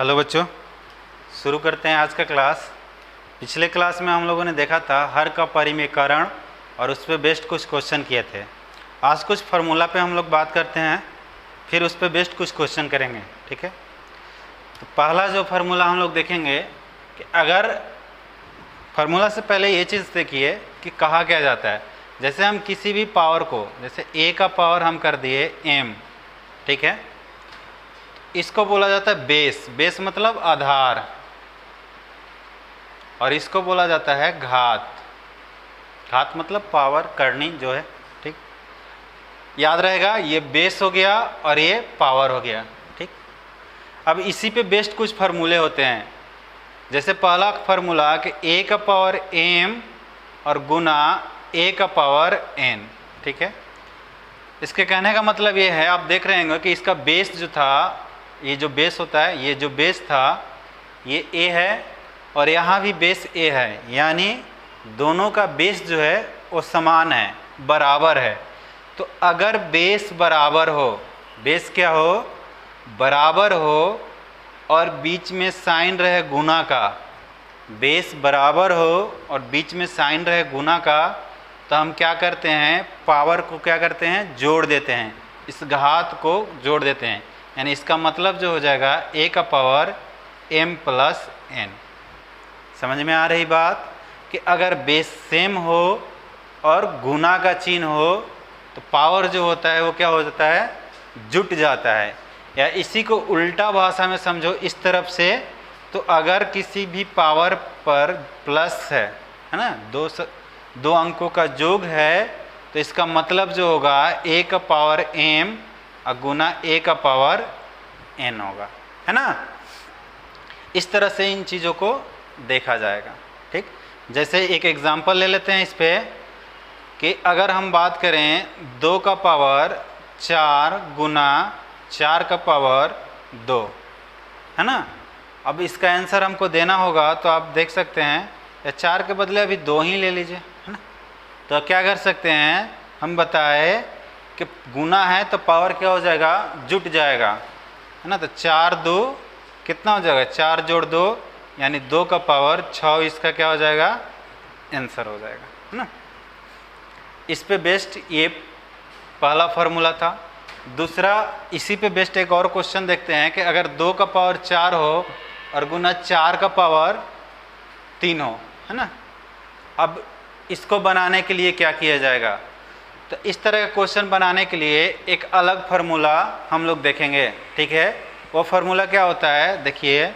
Hello बच्चों, शुरू करते हैं आज का क्लास। पिछले क्लास में हम लोगों ने देखा था हर का परिमेयकरण और उस पर बेस्ड कुछ क्वेश्चन किए थे। आज कुछ फार्मूला पे हम लोग बात करते हैं, फिर उस पर बेस्ड कुछ क्वेश्चन करेंगे। ठीक है, तो पहला जो फार्मूला हम लोग देखेंगे कि अगर फार्मूला से पहले ये चीज़ देखिए कि कहा क्या जाता है। जैसे हम किसी भी पावर को, जैसे a का पावर हम कर दिए m, ठीक है, इसको बोला जाता है बेस। बेस मतलब आधार, और इसको बोला जाता है घात। घात मतलब पावर करनी जो है। ठीक, याद रहेगा, ये बेस हो गया और ये पावर हो गया। ठीक, अब इसी पे बेस्ड कुछ फार्मूले होते हैं। जैसे पहला फार्मूला कि a का पावर m और गुना a का पावर n। ठीक है, इसके कहने का मतलब ये है, आप देख रहे हैं कि इसका बेस जो था, ये जो बेस होता है, ये जो बेस था ये a है और यहाँ भी बेस a है, यानी दोनों का बेस जो है वो समान है, बराबर है। तो अगर बेस बराबर हो, बेस क्या हो, बराबर हो और बीच में साइन रहे गुना का, बेस बराबर हो और बीच में साइन रहे गुना का, तो हम क्या करते हैं, पावर को क्या करते हैं, जोड़ देते हैं, इस घात को जोड़ देते हैं। यानी इसका मतलब जो हो जाएगा a का पावर m प्लस n। समझ में आ रही बात कि अगर बेस सेम हो और गुना का चिन्ह हो तो पावर जो होता है वो क्या हो जाता है, जुट जाता है। या इसी को उल्टा भाषा में समझो इस तरफ से, तो अगर किसी भी पावर पर प्लस है ना, दो अंकों का योग है, तो इसका मतलब जो होगा a का पावर m और गुना a का पावर n होगा, है ना। इस तरह से इन चीज़ों को देखा जाएगा। ठीक, जैसे एक एग्जांपल ले लेते हैं इस पे कि अगर हम बात करें 2 का पावर 4 गुना 4 का पावर 2, है ना। अब इसका आंसर हमको देना होगा, तो आप देख सकते हैं, या 4 के बदले अभी 2 ही ले लीजिए, है ना। तो क्या कर सकते हैं, हम बताए कि गुना है तो पावर क्या हो जाएगा, जुट जाएगा, है ना। तो 4 2 कितना हो जाएगा, 4 जोड़ 2 यानी 2 का पावर 6, इसका क्या हो जाएगा, आंसर हो जाएगा, है ना। इस पे बेस्ड ये पहला फार्मूला था। दूसरा इसी पे बेस्ड एक और क्वेश्चन देखते हैं कि अगर 2 का पावर 4 हो और गुना 4 का पावर 3 हो, है ना। अब इसको बनाने के लिए क्या किया जाएगा, तो इस तरह का क्वेश्चन बनाने के लिए एक अलग फार्मूला हम लोग देखेंगे। ठीक है, वो फार्मूला क्या होता है, देखिए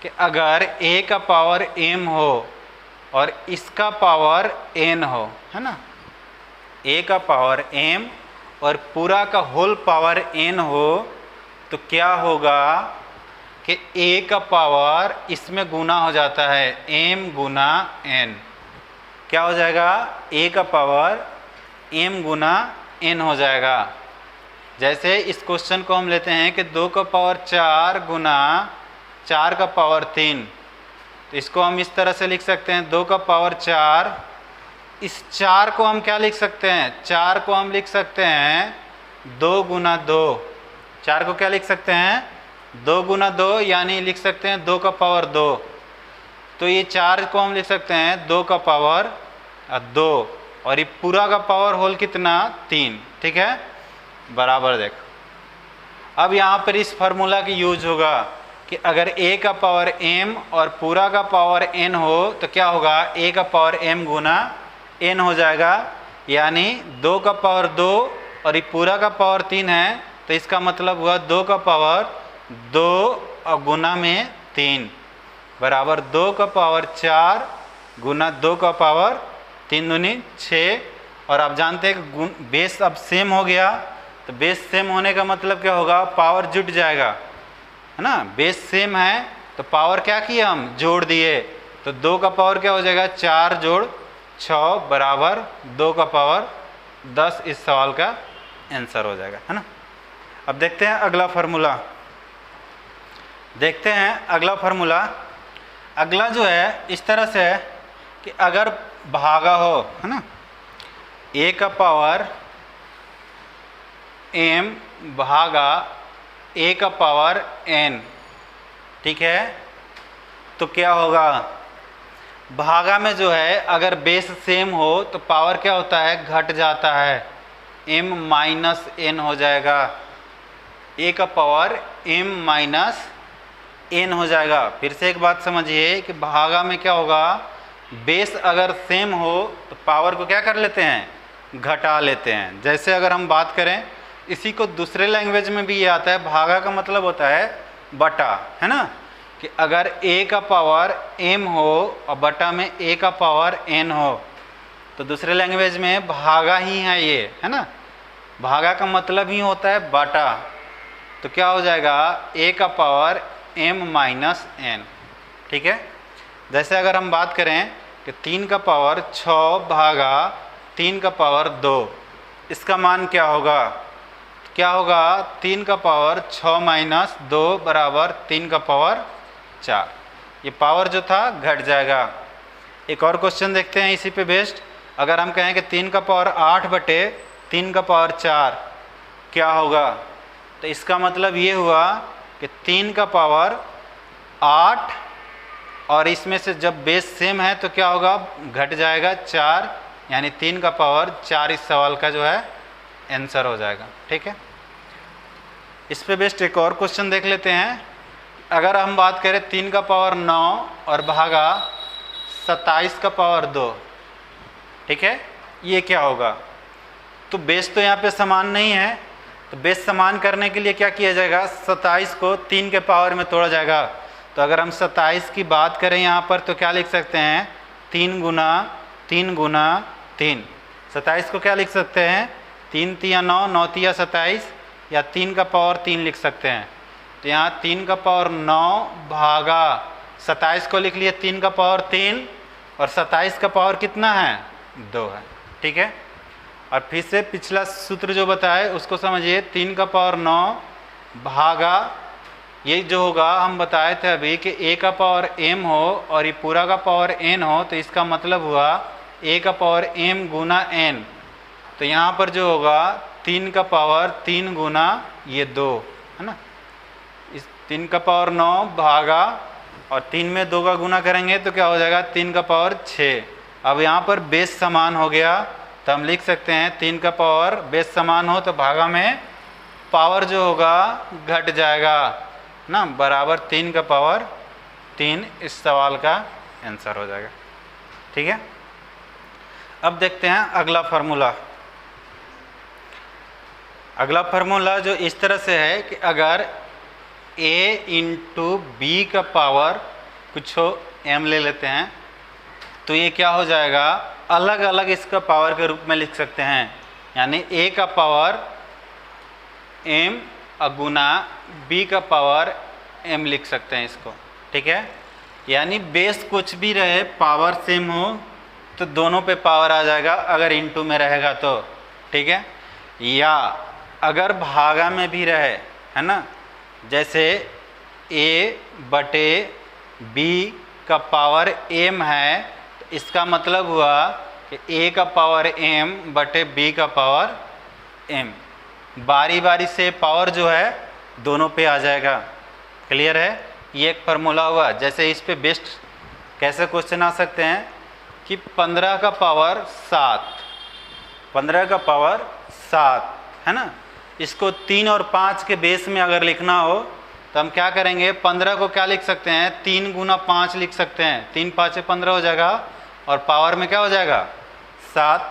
कि अगर a का पावर m हो और इसका पावर n हो, है ना, a का पावर m और पूरा का होल पावर n हो, तो क्या होगा कि a का पावर इसमें गुना हो जाता है, m गुना n। क्या हो जाएगा, a का पावर m गुना n हो जाएगा। जैसे इस क्वेश्चन को हम लेते हैं कि 2 का पावर 4 गुना 4 का पावर 3, तो इसको हम इस तरह से लिख सकते हैं, 2 का पावर 4, इस 4 को हम क्या लिख सकते हैं, 4 को हम लिख सकते हैं 2 गुना 2। 4 को क्या लिख सकते हैं, 2 गुना 2, यानी लिख सकते हैं 2 का पावर 2। तो ये 4 को हम लिख सकते हैं 2 का पावर 2, और ये पूरा का पावर होल कितना, 3। ठीक है, बराबर देखो। अब यहाँ पर इस फार्मूला की यूज होगा कि अगर a का पावर m और पूरा का पावर n हो, तो क्या होगा, a का पावर m गुना n हो जाएगा, यानी 2 का पावर 2 और ये पूरा का पावर 3 है, तो इसका मतलब हुआ 2 का पावर 2 और गुना में 3 बराबर 2 का पावर 4 गुना 2 का पावर 3 दूनी 6। और आप जानते हैं कि बेस अब सेम हो गया, तो बेस सेम होने का मतलब क्या होगा, पावर जुट जाएगा, है ना। बेस सेम है तो पावर क्या किया, हम जोड़ दिए, तो 2 का पावर क्या हो जाएगा, 4 जोड़ 6 बराबर 2 का पावर 10। इस सवाल का आंसर हो जाएगा, है ना। अब देखते हैं अगला फार्मूला। देखते हैं अगला फार्मूला। अगला जो है इस तरह से है कि अगर भागा हो, है ना, a का पावर m भागा a का पावर n, ठीक है। तो क्या होगा, भागा में जो है अगर बेस सेम हो तो पावर क्या होता है, घट जाता है, m माइनस n हो जाएगा, a का पावर m माइनस n हो जाएगा। फिर से एक बात समझिए कि भागा में क्या होगा, बेस अगर सेम हो तो पावर को क्या कर लेते हैं, घटा लेते हैं। जैसे अगर हम बात करें, इसी को दूसरे लैंग्वेज में भी ये आता है, भागा का मतलब होता है बटा, है ना, कि अगर a का पावर m हो और बटा में a का पावर n हो तो दूसरे लैंग्वेज में भागा ही है ये, है ना, भागा का मतलब ही होता है बटा। तो क्या हो जाएगा, a का पावर m माइनस n, ठीक है। जैसे अगर हम बात करें कि 3 का पावर 6 भागा 3 का पावर 2, इसका मान क्या होगा, क्या होगा, 3 का पावर 6 माइनस 2 बराबर 3 का पावर 4। ये पावर जो था घट जाएगा। एक और क्वेश्चन देखते हैं इसी पे बेस्ड। अगर हम कहें कि 3 का पावर 8 बटे 3 का पावर 4 क्या होगा, तो इसका मतलब ये हुआ कि 3 का पावर 8 और इसमें से जब बेस सेम है तो क्या होगा, घट जाएगा 4, यानी 3 का पावर 4 इस सवाल का जो है आंसर हो जाएगा, ठीक है। इस पे बेस्ड एक और क्वेश्चन देख लेते हैं। अगर हम बात करें 3 का पावर 9 और भागा 27 का पावर 2, ठीक है, ये क्या होगा। तो बेस तो यहाँ पे समान नहीं है, तो बेस समान करने के लिए क्या किया जाएगा, 27 को 3 के पावर में तोड़ा जाएगा। तो अगर हम 27 की बात करें यहाँ पर तो क्या लिख सकते हैं, 3 गुना 3 गुना 3। 27 को क्या लिख सकते हैं, 3 तिया 9, 9 तिया 27, या 3 का पावर 3 लिख सकते हैं। तो यहाँ 3 का पावर 9 भागा 27 को लिख लिए 3 का पावर 3, और 27 का पावर कितना है, 2 है, ठीक है। और फिर से पिछला सूत्र जो बताए उसको समझिए, 3 का पावर 9 भागा, ये जो होगा हम बताए थे अभी कि a का पावर m हो और ये पूरा का पावर n हो, तो इसका मतलब हुआ a का पावर m गुना n। तो यहाँ पर जो होगा 3 का पावर 3 गुना ये 2, है ना, इस 3 का पावर 9 भागा और 3 में 2 का गुना करेंगे तो क्या हो जाएगा, 3 का पावर 6। अब यहाँ पर बेस समान हो गया तो हम लिख सकते हैं 3 का पावर बेस समान हो तो भागा में पावर जो होगा घट जाएगा ना, बराबर 3 का पावर 3 इस सवाल का आंसर हो जाएगा, ठीक है। अब देखते हैं अगला फार्मूला। अगला फार्मूला जो इस तरह से है कि अगर a इंटू बी का पावर कुछ हो m ले लेते हैं तो ये क्या हो जाएगा, अलग अलग इसका पावर के रूप में लिख सकते हैं। यानी a का पावर m गुना b का पावर m लिख सकते हैं इसको, ठीक है। यानी बेस कुछ भी रहे, पावर सेम हो तो दोनों पे पावर आ जाएगा अगर इनटू में रहेगा तो, ठीक है। या अगर भागा में भी रहे, है ना, जैसे a बटे b का पावर m है, तो इसका मतलब हुआ कि a का पावर m बटे b का पावर m, बारी बारी से पावर जो है दोनों पे आ जाएगा। क्लियर है, ये एक फार्मूला हुआ। जैसे इस पे बेस्ट कैसे क्वेश्चन आ सकते हैं कि 15 का पावर 7, 15 का पावर 7, है ना, इसको 3 और 5 के बेस में अगर लिखना हो तो हम क्या करेंगे, 15 को क्या लिख सकते हैं, 3 गुना 5 लिख सकते हैं, 3 5 15 हो जाएगा और पावर में क्या हो जाएगा 7।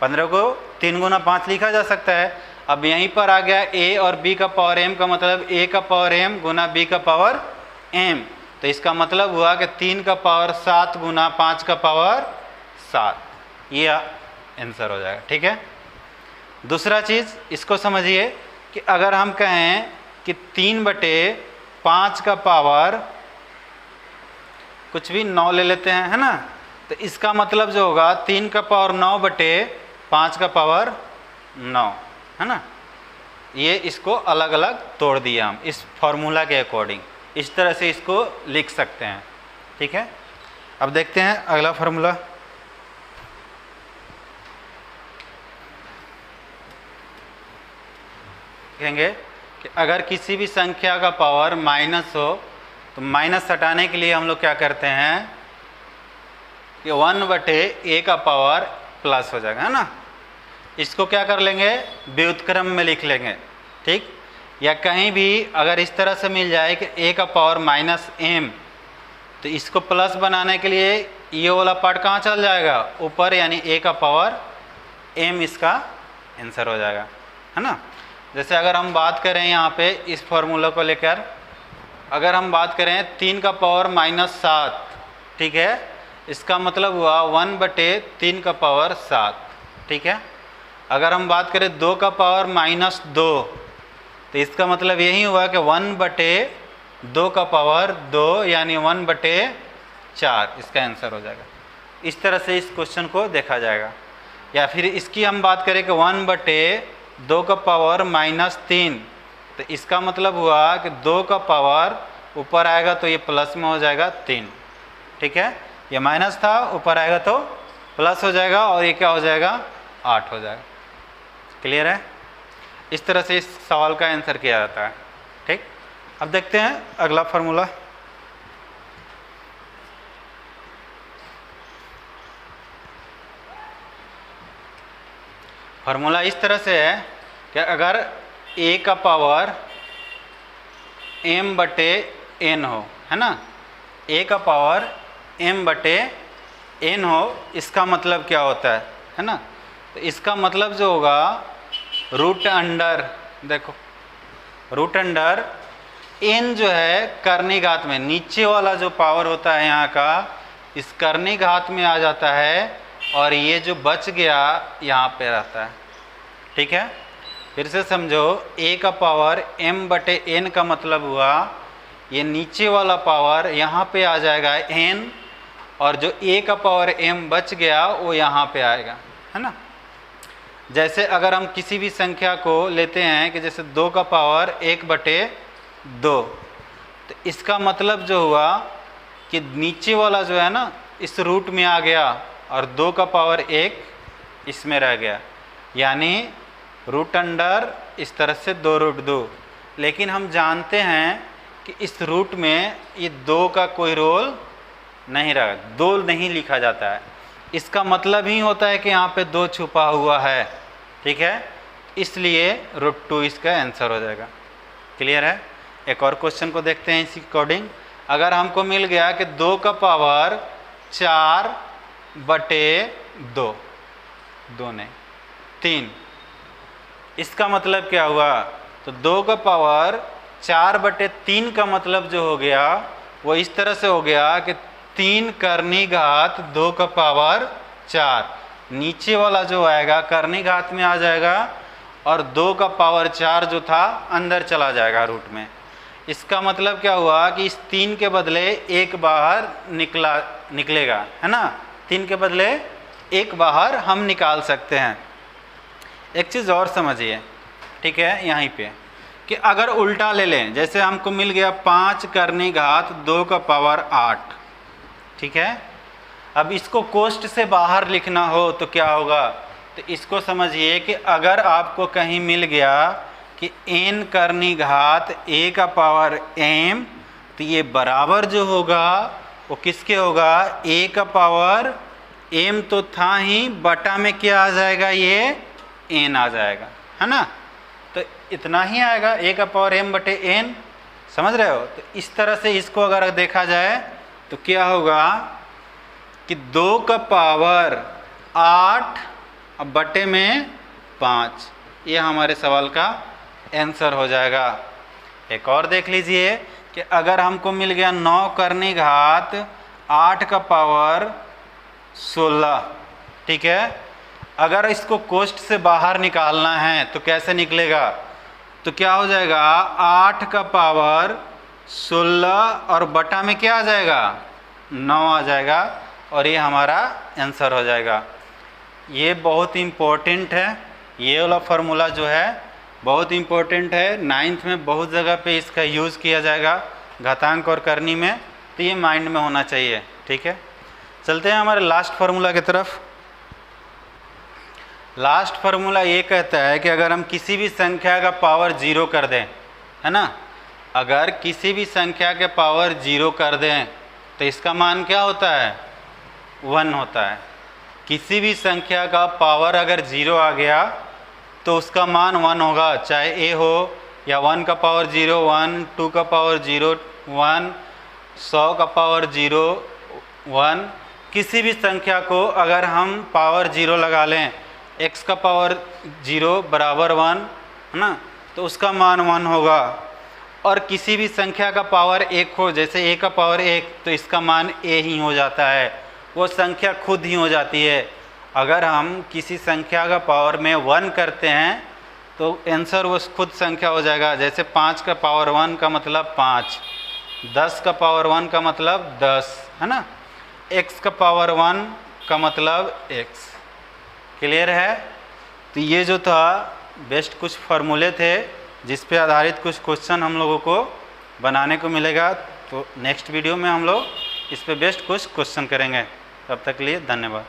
15 को 3 गुना 5 लिखा जा सकता है। अब यहीं पर आ गया a और b का पावर m का मतलब a का पावर m गुना b का पावर m, तो इसका मतलब हुआ कि 3 का पावर 7 गुना 5 का पावर 7, ये आंसर हो जाएगा, ठीक है। दूसरा चीज़ इसको समझिए कि अगर हम कहें कि 3 बटे 5 का पावर कुछ भी 9 ले लेते हैं, है ना, तो इसका मतलब जो होगा 3 का पावर 9 बटे 5 का पावर 9, है ना। ये इसको अलग अलग तोड़ दिया हम इस फॉर्मूला के अकॉर्डिंग, इस तरह से इसको लिख सकते हैं, ठीक है। अब देखते हैं अगला फार्मूला। कहेंगे कि अगर किसी भी संख्या का पावर माइनस हो तो माइनस हटाने के लिए हम लोग क्या करते हैं कि 1/a का पावर प्लस हो जाएगा, है ना। इसको क्या कर लेंगे, व्युत्क्रम में लिख लेंगे, ठीक। या कहीं भी अगर इस तरह से मिल जाए कि a का पावर -m, तो इसको प्लस बनाने के लिए ये वाला पार्ट कहाँ चल जाएगा, ऊपर, यानी a का पावर m इसका आंसर हो जाएगा, है ना। जैसे अगर हम बात करें यहाँ पे इस फॉर्मूला को लेकर, अगर हम बात करें 3 का पावर -7, ठीक है, इसका मतलब हुआ 1/3 का पावर 7, ठीक है। अगर हम बात करें 2 का पावर -2, तो इसका मतलब यही हुआ कि 1/2 का पावर 2, यानी 1/4 इसका आंसर हो जाएगा। इस तरह से इस क्वेश्चन को देखा जाएगा। या फिर इसकी हम बात करें कि 1/2 का पावर -3, तो इसका मतलब हुआ कि 2 का पावर ऊपर आएगा तो ये प्लस में हो जाएगा 3, ठीक है। ये माइनस था, ऊपर आएगा तो प्लस हो जाएगा, और ये क्या हो जाएगा, 8 हो जाएगा। क्लियर है। इस तरह से इस सवाल का आंसर किया जाता है, ठीक। अब देखते हैं अगला फार्मूला। फार्मूला इस तरह से है कि अगर a का पावर m/n हो, है ना, a का पावर m/n हो, इसका मतलब क्या होता है ना। तो इसका मतलब जो होगा रूट अंडर, देखो रूट अंडर n जो है करनी घात में, नीचे वाला जो पावर होता है यहाँ का, इस करनी घात में आ जाता है, और ये जो बच गया यहाँ पे रहता है, ठीक है। फिर से समझो, a का पावर m/n का मतलब हुआ ये नीचे वाला पावर यहाँ पे आ जाएगा n, और जो a का पावर m बच गया वो यहाँ पे आएगा, है ना। जैसे अगर हम किसी भी संख्या को लेते हैं कि जैसे 2 का पावर 1/2, तो इसका मतलब जो हुआ कि नीचे वाला जो है ना इस रूट में आ गया, और 2 का पावर 1 इसमें रह गया, यानी रूट अंडर इस तरह से 2√2। लेकिन हम जानते हैं कि इस रूट में ये 2 का कोई रोल नहीं रहा, 2 नहीं लिखा जाता है। इसका मतलब ही होता है कि यहाँ पे 2 छुपा हुआ है, ठीक है, इसलिए √2 इसका आंसर हो जाएगा। क्लियर है। एक और क्वेश्चन को देखते हैं इसी अकॉर्डिंग। अगर हमको मिल गया कि 2 का पावर 4/2, 2 नहीं 3, इसका मतलब क्या हुआ, तो 2 का पावर 4/3 का मतलब जो हो गया वो इस तरह से हो गया कि 3 करनी घात 2 का पावर 4, नीचे वाला जो आएगा करनी घात में आ जाएगा, और 2 का पावर 4 जो था अंदर चला जाएगा रूट में। इसका मतलब क्या हुआ कि इस 3 के बदले 1 बाहर निकलेगा, है ना। 3 के बदले 1 बाहर हम निकाल सकते हैं। एक चीज़ और समझिए, ठीक है, यहीं पे कि अगर उल्टा ले लें, जैसे हमको मिल गया 5 करनी घात 2 का पावर 8, ठीक है। अब इसको कोष्ठ से बाहर लिखना हो तो क्या होगा, तो इसको समझिए कि अगर आपको कहीं मिल गया कि n करनी घात a का पावर m, तो ये बराबर जो होगा वो किसके होगा, a का पावर m तो था ही, बटा में क्या आ जाएगा, ये n आ जाएगा, है ना। तो इतना ही आएगा, a का पावर m/n, समझ रहे हो। तो इस तरह से इसको अगर देखा जाए तो क्या होगा कि 2 का पावर 8 अब बटे में 5, ये हमारे सवाल का आंसर हो जाएगा। एक और देख लीजिए कि अगर हमको मिल गया 9 करनी घात 8 का पावर 16, ठीक है। अगर इसको कोष्ठ से बाहर निकालना है तो कैसे निकलेगा, तो क्या हो जाएगा, 8 का पावर 16 और बटा में क्या आ जाएगा, 9 आ जाएगा, और ये हमारा आंसर हो जाएगा। ये बहुत इम्पोर्टेंट है, ये वाला फार्मूला जो है बहुत इम्पोर्टेंट है। 9th में बहुत जगह पे इसका यूज़ किया जाएगा, घातांक और करनी में, तो ये माइंड में होना चाहिए, ठीक है। चलते हैं हमारे लास्ट फार्मूला की तरफ। लास्ट फार्मूला ये कहता है कि अगर हम किसी भी संख्या का पावर 0 कर दें, है ना, अगर किसी भी संख्या के पावर 0 कर दें तो इसका मान क्या होता है? 1 होता है। किसी भी संख्या का पावर अगर 0 आ गया तो उसका मान 1 होगा, चाहे ए हो या 1 का पावर 0 1, 2 का पावर 0 1, 100 का पावर 0 1। किसी भी संख्या को अगर हम पावर 0 लगा लें, x का पावर 0 बराबर 1 है ना, तो उसका मान 1 होगा। और किसी भी संख्या का पावर 1 हो, जैसे a का पावर 1, तो इसका मान a ही हो जाता है, वो संख्या खुद ही हो जाती है। अगर हम किसी संख्या का पावर में 1 करते हैं तो आंसर वो खुद संख्या हो जाएगा। जैसे 5 का पावर 1 का मतलब 5, 10 का पावर 1 का मतलब 10 है ना, x का पावर 1 का मतलब x। क्लियर है? तो ये जो था बेस्ट कुछ फार्मूले थे जिस पे आधारित कुछ क्वेश्चन हम लोगों को बनाने को मिलेगा। तो नेक्स्ट वीडियो में हम लोग इस पे बेस्ट कुछ क्वेश्चन करेंगे। तब तक के लिए धन्यवाद।